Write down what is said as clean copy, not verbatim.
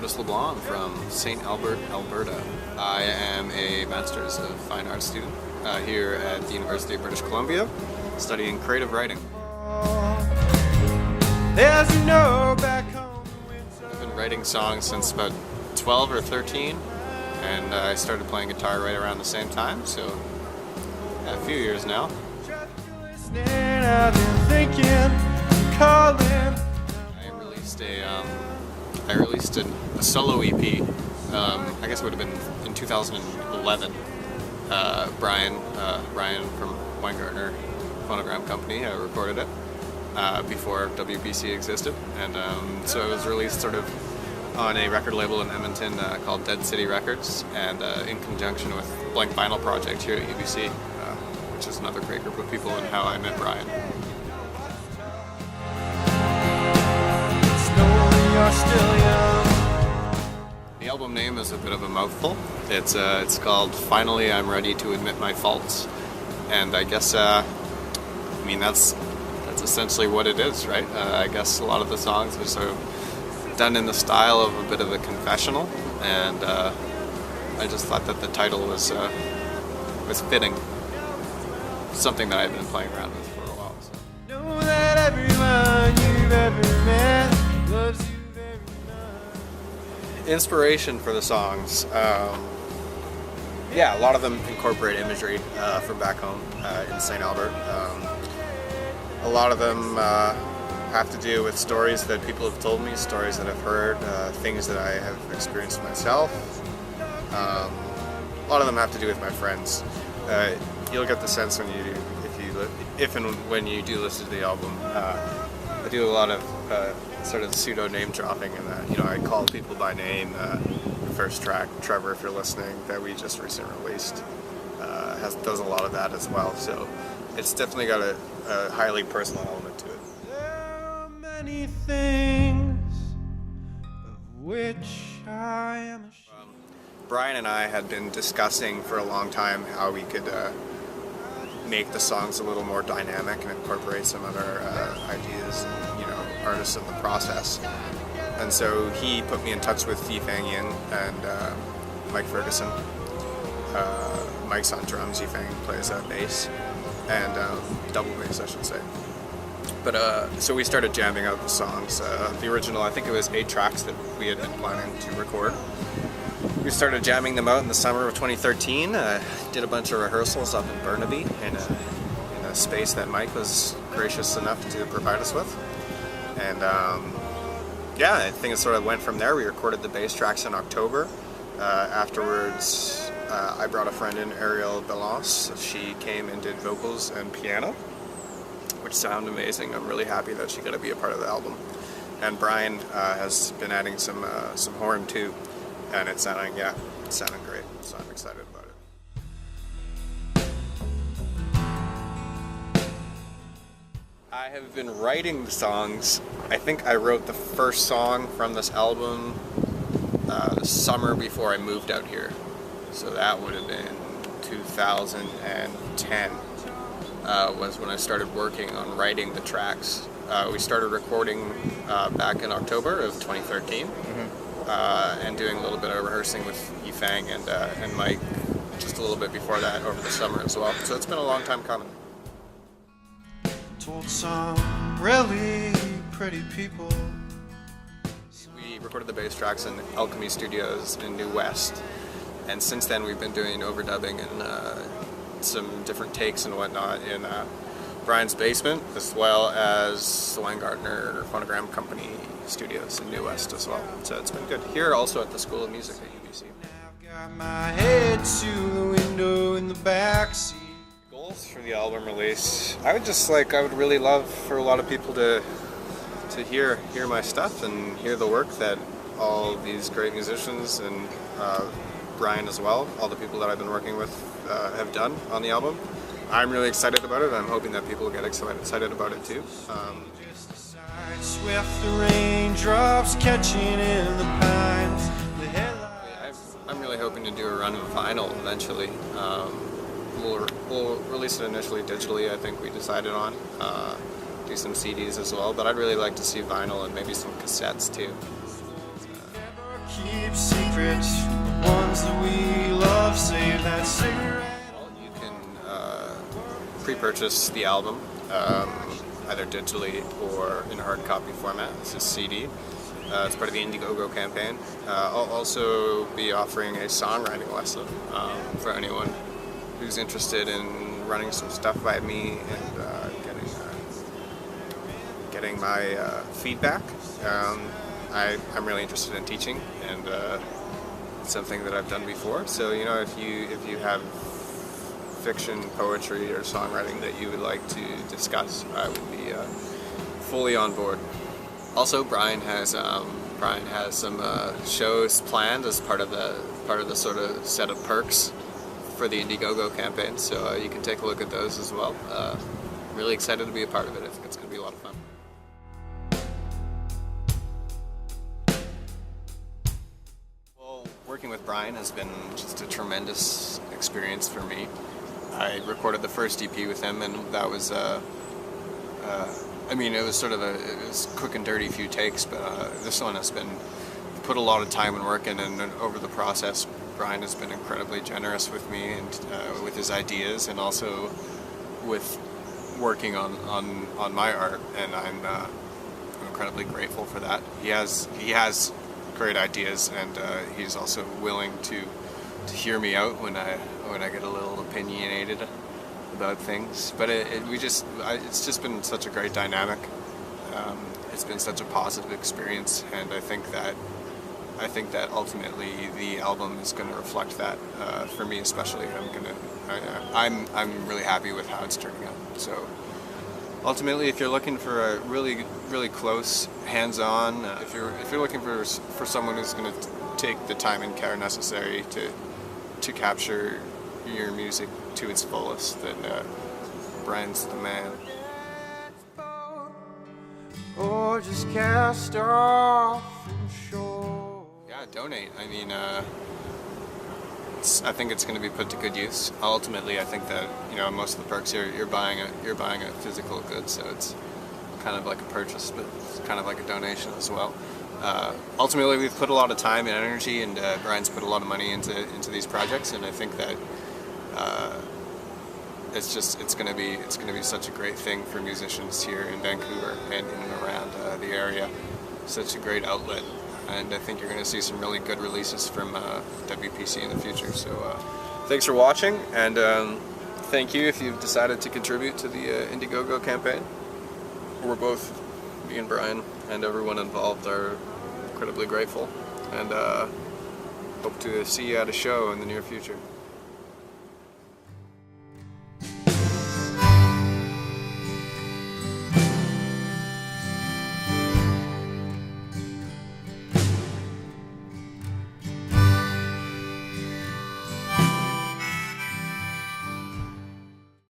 artist LeBlanc from St. Albert, Alberta. I am a Master's of Fine Arts student here at the University of British Columbia, studying creative writing. There's no back home. I've been writing songs since about 12 or 13, and I started playing guitar right around the same time, so a few years now. I released a solo EP. I guess it would have been in 2011. Brian from Weingärtner Phonogram Company recorded it before WPC existed, and so it was released sort of on a record label in Edmonton called Dead City Records, and in conjunction with LeBlanc Vinyl Project here at UBC, which is another great group of people, and how I met Brian. The album name is a bit of a mouthful. It's called Finally I'm Ready to Admit My Faults, and I guess that's essentially what it is, right? I guess a lot of the songs are sort of done in the style of a bit of a confessional, and I just thought that the title was fitting. Something that I've been playing around with for a while. So. Know that everyone you've ever met loves you very much. Inspiration for the songs. A lot of them incorporate imagery from back home in St. Albert. A lot of them have to do with stories that people have told me, stories that I've heard, things that I have experienced myself. A lot of them have to do with my friends. You'll get the sense when you do listen to the album. I do a lot of sort of pseudo name dropping, and I call people by name. The first track, Trevor, if you're listening, that we just recently released, does a lot of that as well. So it's definitely got a highly personal element to it. There are many things of which I am ashamed. Brian and I had been discussing for a long time how we could make the songs a little more dynamic and incorporate some other ideas and artists in the process. And so he put me in touch with Yifang Yin and Mike Ferguson. Mike's on drums, Yifang plays bass, and double bass, I should say. But so we started jamming out the songs. The original, I think it was 8 tracks that we had been planning to record. We started jamming them out in the summer of 2013. Did a bunch of rehearsals up in Burnaby in a space that Mike was gracious enough to provide us with. And I think it sort of went from there. We recorded the bass tracks in October. Afterwards, I brought a friend in, Ariel Belance. She came and did vocals and piano, which sound amazing. I'm really happy that she got to be a part of the album. And Brian has been adding some horn too. And it's sounding great, so I'm excited about it. I have been writing the songs. I think I wrote the first song from this album the summer before I moved out here. So that would have been 2010 was when I started working on writing the tracks. We started recording back in October of 2013. And doing a little bit of rehearsing with Yifang and Mike just a little bit before that over the summer as well. So it's been a long time coming. Told some really pretty people. We recorded the bass tracks in Alchemy Studios in New West, and since then we've been doing overdubbing and some different takes and whatnot in Brian's basement, as well as the Weingärtner Phonogram Company studios in New West as well. So it's been good. Here also at the School of Music at UBC. I've got my head to the window in the backseat. Goals for the album release. I would really love for a lot of people to hear my stuff and hear the work that all these great musicians and Brian as well, all the people that I've been working with have done on the album. I'm really excited about it. I'm hoping that people get excited about it too. Swift the raindrops catching in the pines. I'm really hoping to do a run of vinyl eventually. We'll release it initially digitally, I think we decided on. Do some CDs as well, but I'd really like to see vinyl and maybe some cassettes too. pre-purchase the album, either digitally or in hard copy format. This is CD. It's part of the Indiegogo campaign. I'll also be offering a songwriting lesson for anyone who's interested in running some stuff by me and getting my feedback. I'm really interested in teaching, and it's something that I've done before. So if you have fiction, poetry, or songwriting that you would like to discuss, I would be fully on board. Also, Brian has some shows planned as part of the sort of set of perks for the Indiegogo campaign, so you can take a look at those as well. Really excited to be a part of it. I think it's going to be a lot of fun. Well, working with Brian has been just a tremendous experience for me. I recorded the first EP with him, and that was it was sort of it was quick and dirty few takes, but this one has been put a lot of time and work in, and over the process, Brian has been incredibly generous with me and with his ideas, and also with working on my art, and I'm incredibly grateful for that. He has great ideas, and he's also willing to hear me out when I get a little opinionated about things. But it's just been such a great dynamic. It's been such a positive experience, and I think that ultimately the album is going to reflect that. For me especially, I'm really happy with how it's turning out. So ultimately, if you're looking for a really close, hands-on, if you're looking for someone who's going to take the time and care necessary to capture your music to its fullest, then Brian's the man. Or just cast off from shore. Yeah, donate. I mean, I think it's going to be put to good use. Ultimately, I think that most of the perks you're buying a physical good, so it's kind of like a purchase, but it's kind of like a donation as well. Ultimately, we've put a lot of time and energy, and Brian's put a lot of money into these projects, and I think that it's going to be such a great thing for musicians here in Vancouver and in and around the area. Such a great outlet, and I think you're going to see some really good releases from WPC in the future. So thanks for watching, and thank you if you've decided to contribute to the Indiegogo campaign. We're both, me and Brian and everyone involved, are incredibly grateful, and hope to see you at a show in the near future.